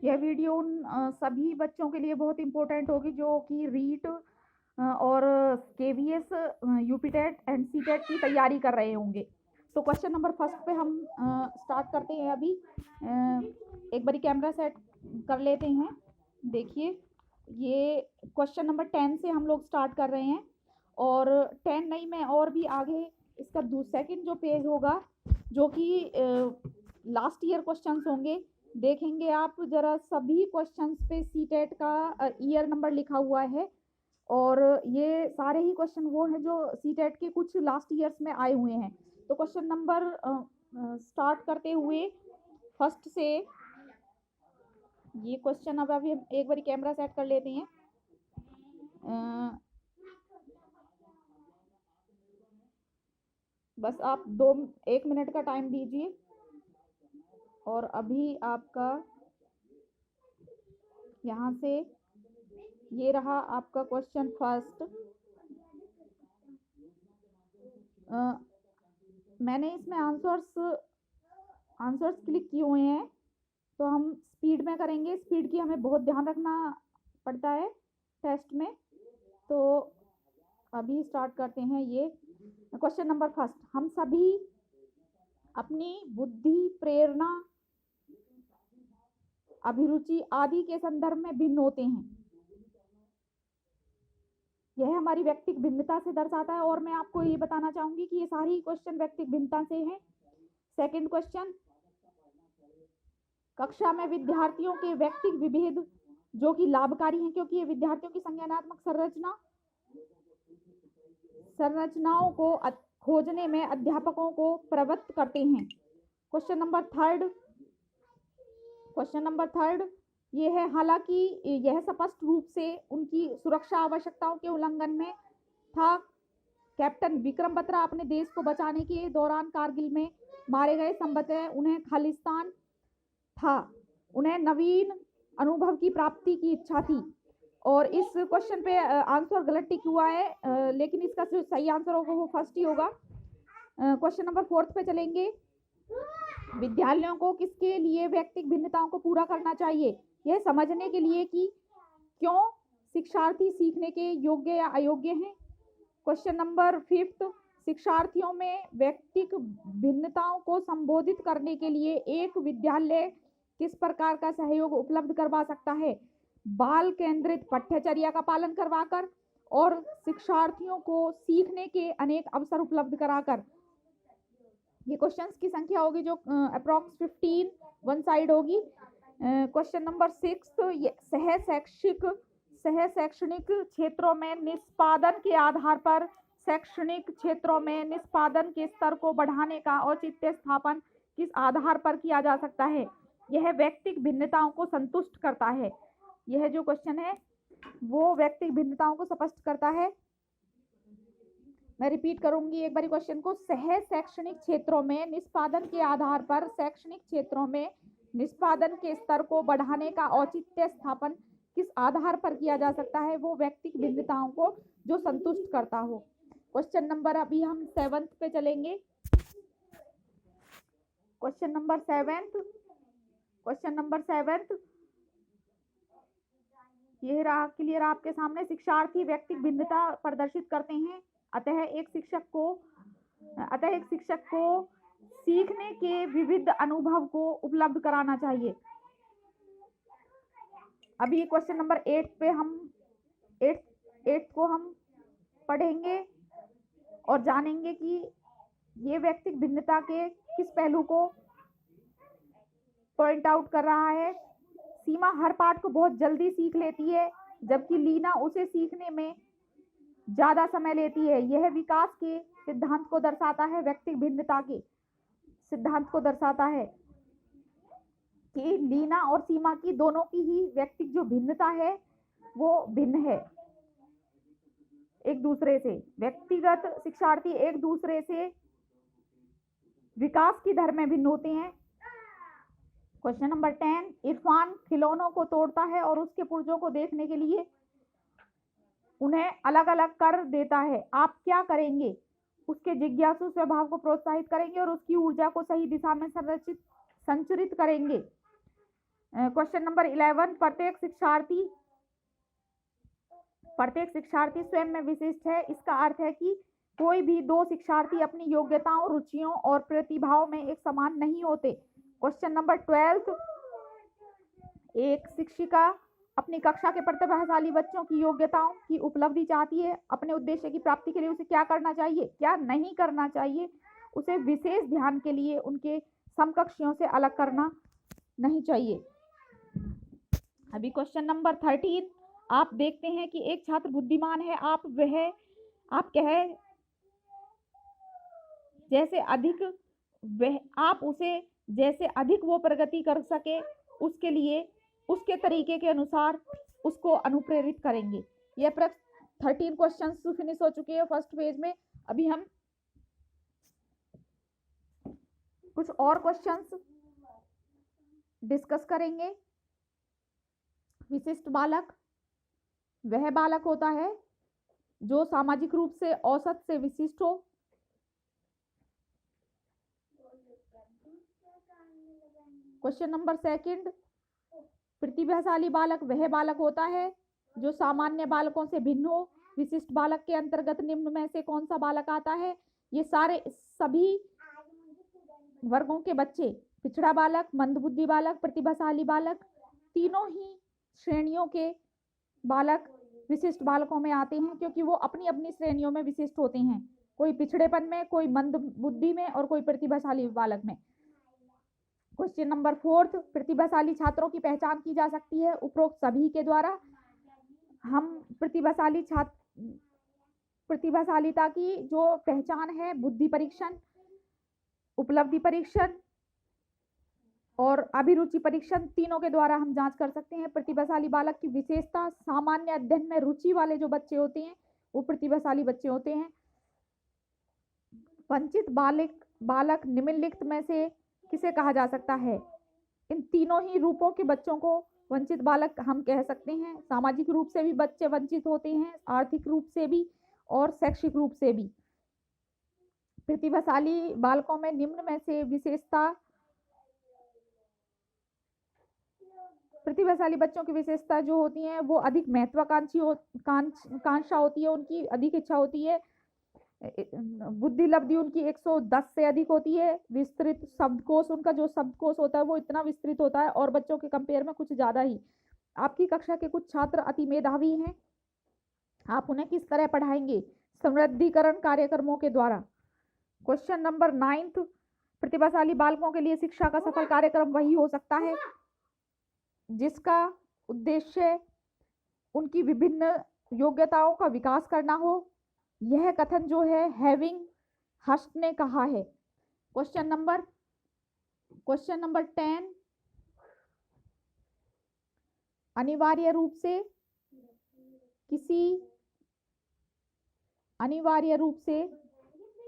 यह वीडियो उन सभी बच्चों के लिए बहुत इम्पोर्टेंट होगी जो कि रीट और केवीएस, यूपीटेट एंड सीटेट की तैयारी कर रहे होंगे। तो क्वेश्चन नंबर फर्स्ट पे हम स्टार्ट करते हैं। अभी एक बारी कैमरा सेट कर लेते हैं। देखिए, ये क्वेश्चन नंबर 10 से हम लोग स्टार्ट कर रहे हैं, और 10 नहीं, मैं और भी आगे इसका सेकंड जो पेज होगा, जो कि लास्ट ईयर क्वेश्चंस होंगे, देखेंगे आप जरा। सभी क्वेश्चंस पे सीटेट का ईयर नंबर लिखा हुआ है, और ये सारे ही क्वेश्चन वो हैं जो सीटेट के कुछ लास्ट ईयर्स में आए हुए हैं। तो क्वेश्चन नंबर स्टार्ट करते हुए फर्स्ट से ये क्वेश्चन, अब अभी हम एक बार कैमरा सेट कर लेते हैं। बस आप 1 मिनट का टाइम दीजिए, और अभी आपका यहाँ से ये रहा आपका क्वेश्चन फर्स्ट। मैंने इसमें आंसर्स क्लिक किए हुए हैं, तो हम स्पीड में करेंगे। स्पीड की हमें बहुत ध्यान रखना पड़ता है टेस्ट में। तो अभी स्टार्ट करते हैं। ये क्वेश्चन नंबर फर्स्ट, हम सभी अपनी बुद्धि, प्रेरणा, अभिरुचि आदि के संदर्भ में भिन्न होते हैं। यह हमारी व्यक्तिगत भिन्नता से दर्शाता है, और मैं आपको ये बताना चाहूंगी कि ये सारी क्वेश्चन व्यक्तिगत भिन्नता से हैं। सेकंड क्वेश्चन, कक्षा में विद्यार्थियों के व्यक्तिगत विभेद जो कि लाभकारी हैं, क्योंकि ये विद्यार्थियों की संज्ञानात्मक संरचनाओं को खोजने में अध्यापकों को प्रवृत्त करते हैं। क्वेश्चन नंबर थर्ड ये है, हालांकि यह स्पष्ट रूप से उनकी सुरक्षा आवश्यकताओं के उल्लंघन में था। कैप्टन विक्रम बत्रा अपने देश को बचाने के दौरान कारगिल में मारे गए। संभवतः उन्हें खालिस्तान था, उन्हें नवीन अनुभव की प्राप्ति की इच्छा थी। और इस क्वेश्चन पे आंसर गलत टिक हुआ है, लेकिन इसका जो सही आंसर होगा वो फर्स्ट ही होगा। क्वेश्चन नंबर फोर्थ पे चलेंगे। विद्यालयों को किसके लिए व्यक्तिगत भिन्नताओं को पूरा करना चाहिए? यह समझने के लिए कि क्यों शिक्षार्थी सीखने के योग्य या अयोग्य हैं। क्वेश्चन नंबर फिफ्थ, शिक्षार्थियों में व्यक्तिगत भिन्नताओं को संबोधित करने के लिए एक विद्यालय किस प्रकार का सहयोग उपलब्ध करवा सकता है? बाल केंद्रित पाठ्यचर्या का पालन करवाकर, और शिक्षार्थियों को सीखने के अनेक अवसर उपलब्ध कराकर। ये क्वेश्चंस की संख्या होगी जो अप्रॉक्स 15 वन साइड होगी। क्वेश्चन नंबर 6, सह शैक्षणिक क्षेत्रों में निष्पादन के आधार पर शैक्षणिक क्षेत्रों में निष्पादन के स्तर को बढ़ाने का औचित्य स्थापन किस आधार पर किया जा सकता है? यह व्यक्तिगत भिन्नताओं को संतुष्ट करता है। यह जो क्वेश्चन है वो व्यक्तिगत भिन्नताओं को स्पष्ट करता है। मैं रिपीट करूंगी एक बार क्वेश्चन को। सह शैक्षणिक क्षेत्रों में निष्पादन के आधार पर शैक्षणिक क्षेत्रों में निष्पादन के स्तर को बढ़ाने का औचित्य स्थापन किस आधार पर किया जा सकता है? वो व्यक्तिगत भिन्नताओं को जो संतुष्ट करता हो। क्वेश्चन नंबर, अभी हम 7th पे चलेंगे। क्वेश्चन नंबर 7 ये रहा क्लियर आपके सामने। शिक्षार्थी व्यक्तिगत भिन्नता प्रदर्शित करते हैं, अतः एक शिक्षक को सीखने के विविध अनुभव को उपलब्ध कराना चाहिए। अभी क्वेश्चन नंबर 8 पे हम 8 को हम पढ़ेंगे और जानेंगे कि ये व्यक्तिगत भिन्नता के किस पहलू को पॉइंट आउट कर रहा है। सीमा हर पाठ को बहुत जल्दी सीख लेती है, जबकि लीना उसे सीखने में ज्यादा समय लेती है। यह विकास के सिद्धांत को दर्शाता है। व्यक्तिगत भिन्नता के सिद्धांत को दर्शाता है कि लीना और सीमा की दोनों की ही व्यक्तिगत जो भिन्नता है वो भिन्न है एक दूसरे से। व्यक्तिगत शिक्षार्थी एक दूसरे से विकास की दर में भिन्न होते हैं। क्वेश्चन नंबर 10, इरफान खिलौनों को तोड़ता है और उसके पुर्जों को देखने के लिए उन्हें अलग अलग कर देता है। आप क्या करेंगे? उसके जिज्ञासु स्वभाव को प्रोत्साहित करेंगे और उसकी ऊर्जा को सही दिशा में संचरित करेंगे। क्वेश्चन नंबर 11, प्रत्येक शिक्षार्थी स्वयं में विशिष्ट है। इसका अर्थ है कि कोई भी दो शिक्षार्थी अपनी योग्यताओं, रुचियों और प्रतिभाओं में एक समान नहीं होते। क्वेश्चन नंबर 12, एक शिक्षिका अपनी कक्षा के प्रतिभाशाली बच्चों की योग्यताओं की उपलब्धि चाहती है। अपने उद्देश्य की प्राप्ति के लिए उसे क्या करना चाहिए, क्या नहीं करना चाहिए? उसे विशेष ध्यान के लिए उनके समकक्षियों से अलग करना नहीं चाहिए। अभी क्वेश्चन नंबर 13, आप देखते हैं कि एक छात्र बुद्धिमान है। आप उसे जैसे अधिक वो प्रगति कर सके उसके लिए उसके तरीके के अनुसार उसको अनुप्रेरित करेंगे। ये 13 क्वेश्चंस फिनिश हो चुके हैं फर्स्ट पेज में। अभी हम कुछ और क्वेश्चंस डिस्कस करेंगे। विशिष्ट बालक वह बालक होता है जो सामाजिक रूप से औसत से विशिष्ट हो। क्वेश्चन नंबर 2, प्रतिभाशाली बालक वह बालक होता है जो सामान्य बालकों से भिन्न हो। विशिष्ट बालक के अंतर्गत निम्न में से कौन सा बालक आता है? ये सभी वर्गों के बच्चे, पिछड़ा बालक, मंदबुद्धि बालक, प्रतिभाशाली बालक, तीनों ही श्रेणियों के बालक विशिष्ट बालकों में आते हैं, क्योंकि वो अपनी अपनी श्रेणियों में विशिष्ट होते हैं। कोई पिछड़ेपन में, कोई मंद बुद्धि में और कोई प्रतिभाशाली बालक में। क्वेश्चन नंबर 4, प्रतिभाशाली छात्रों की पहचान की जा सकती है उपरोक्त सभी के द्वारा। हम प्रतिभाशालीता की जो पहचान है बुद्धि परीक्षण, उपलब्धि परीक्षण और अभिरुचि परीक्षण, तीनों के द्वारा हम जांच कर सकते हैं। प्रतिभाशाली बालक की विशेषता, सामान्य अध्ययन में रुचि वाले जो बच्चे होते हैं वो प्रतिभाशाली बच्चे होते हैं। वंचित बालक निम्नलिखित में से किसे कहा जा सकता है? इन तीनों ही रूपों के बच्चों को वंचित बालक हम कह सकते हैं। सामाजिक रूप से भी बच्चे वंचित होते हैं, आर्थिक रूप से भी और शैक्षिक रूप से भी। प्रतिभाशाली बालकों में निम्न में से विशेषता, प्रतिभाशाली बच्चों की विशेषता जो होती है वो अधिक कांक्षा होती है, उनकी अधिक इच्छा होती है। बुद्धि लब्धि उनकी 110 से अधिक होती है। विस्तृत शब्दकोश, उनका जो शब्दकोश होता है वो इतना विस्तृत होता है और बच्चों के कंपेयर में कुछ ज्यादा ही। आपकी कक्षा के कुछ छात्र अति मेधावी हैं, आप उन्हें किस तरह पढ़ाएंगे? समृद्धिकरण कार्यक्रमों के द्वारा। क्वेश्चन नंबर 9, प्रतिभाशाली बालकों के लिए शिक्षा का सफल कार्यक्रम वही हो सकता है जिसका उद्देश्य उनकी विभिन्न योग्यताओं का विकास करना हो। यह कथन जो है हैविंग हस्ट ने कहा है। क्वेश्चन नंबर 10, अनिवार्य रूप से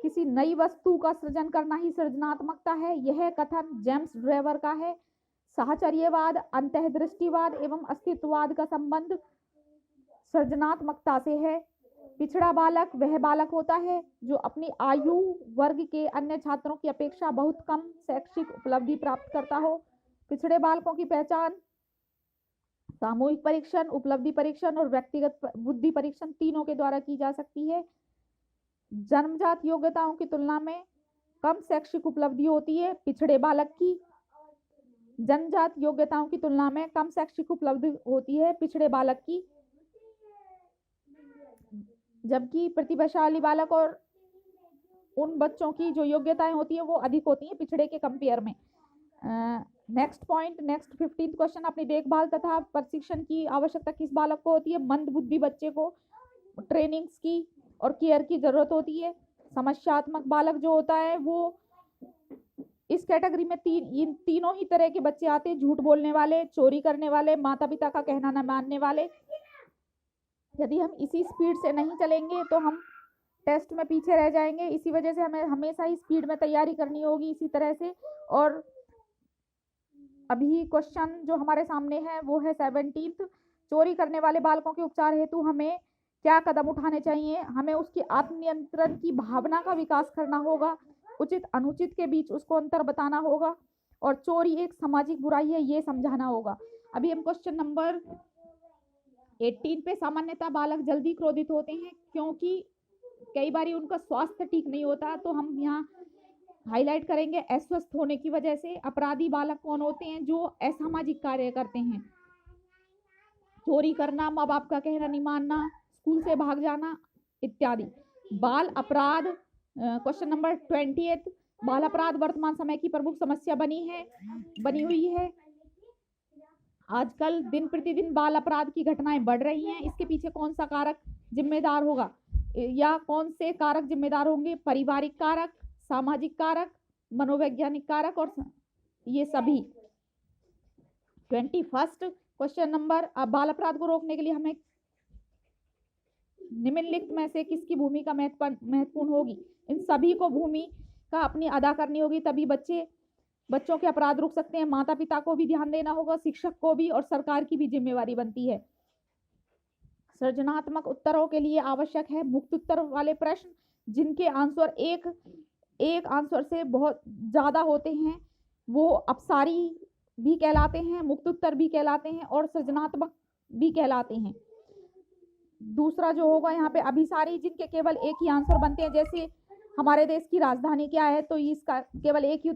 किसी नई वस्तु का सृजन करना ही सृजनात्मकता है। यह कथन जेम्स ड्रेवर का है। साहचर्यवाद, अंतःदृष्टिवाद एवं अस्तित्ववाद का संबंध सृजनात्मकता से है। पिछड़ा बालक वह बालक होता है जो अपनी आयु वर्ग के अन्य छात्रों की अपेक्षा बहुत कम शैक्षिक उपलब्धि प्राप्त करता हो। पिछड़े बालकों की पहचान सामूहिक परीक्षण, उपलब्धि परीक्षण और व्यक्तिगत बुद्धि परीक्षण तीनों के द्वारा की जा सकती है। जन्मजात योग्यताओं की तुलना में कम शैक्षिक उपलब्धि होती है पिछड़े बालक की। जन्मजात योग्यताओं की तुलना में कम शैक्षिक उपलब्धि होती है पिछड़े बालक की, जबकि प्रतिभाशाली बालक और उन बच्चों की जो योग्यताएं होती है वो अधिक होती हैं पिछड़े के कंपेयर में। नेक्स्ट 15th क्वेश्चन, अपनी देखभाल तथा प्रशिक्षण की आवश्यकता किस बालक को होती है? मंद बुद्धि बच्चे को ट्रेनिंग्स की और केयर की जरूरत होती है। समस्यात्मक बालक जो होता है वो इस कैटेगरी में इन तीनों ही तरह के बच्चे आते हैं। झूठ बोलने वाले, चोरी करने वाले, माता पिता का कहना न मानने वाले। यदि हम इसी स्पीड से नहीं चलेंगे तो हम टेस्ट में पीछे रह जाएंगे। इसी वजह से हमें हमेशा ही स्पीड में तैयारी करनी होगी इसी तरह से। और अभी क्वेश्चन जो हमारे सामने है वो है 17th, चोरी करने वाले बालकों के उपचार हेतु हमें क्या कदम उठाने चाहिए? हमें उसकी आत्मनियंत्रण की भावना का विकास करना होगा। उचित अनुचित के बीच उसको अंतर बताना होगा। और चोरी एक सामाजिक बुराई है, ये समझाना होगा। अभी हम क्वेश्चन नंबर 18 पे, सामान्यतः बालक जल्दी क्रोधित होते हैं क्योंकि कई बार उनका स्वास्थ्य ठीक नहीं होता, तो हम यहाँ हाईलाइट करेंगे अस्वस्थ होने की वजह से। अपराधी बालक कौन होते हैं? जो असामाजिक कार्य करते हैं, चोरी करना, माँ बाप का कहना नहीं मानना, स्कूल से भाग जाना इत्यादि। बाल अपराध, क्वेश्चन नंबर 28, बाल अपराध वर्तमान समय की प्रमुख समस्या बनी हुई है। आजकल दिन प्रतिदिन बाल अपराध की घटनाएं बढ़ रही हैं। इसके पीछे कौन सा कारक जिम्मेदार होगा, या कौन से कारक जिम्मेदार होंगे? पारिवारिक कारक, सामाजिक कारक, मनोवैज्ञानिक कारक, और ये सभी। 21 क्वेश्चन नंबर, अब बाल अपराध को रोकने के लिए हमें निम्नलिखित में से किसकी भूमिका महत्वपूर्ण होगी? इन सभी को भूमिका अपनी अदा करनी होगी, तभी बच्चों के अपराध रुक सकते हैं। माता पिता को भी ध्यान देना होगा, शिक्षक को भी, और सरकार की भी जिम्मेवारी बनती है। सृजनात्मक उत्तरों के लिए आवश्यक है मुक्त उत्तर वाले प्रश्न, जिनके आंसर एक आंसर से बहुत ज्यादा होते हैं, वो अपसारी भी कहलाते हैं, मुक्त उत्तर भी कहलाते हैं, और सृजनात्मक भी कहलाते हैं। दूसरा जो होगा यहाँ पे अभिसारी, जिनके केवल एक ही आंसर बनते हैं। जैसे हमारे देश की राजधानी क्या है, तो इसका केवल एक ही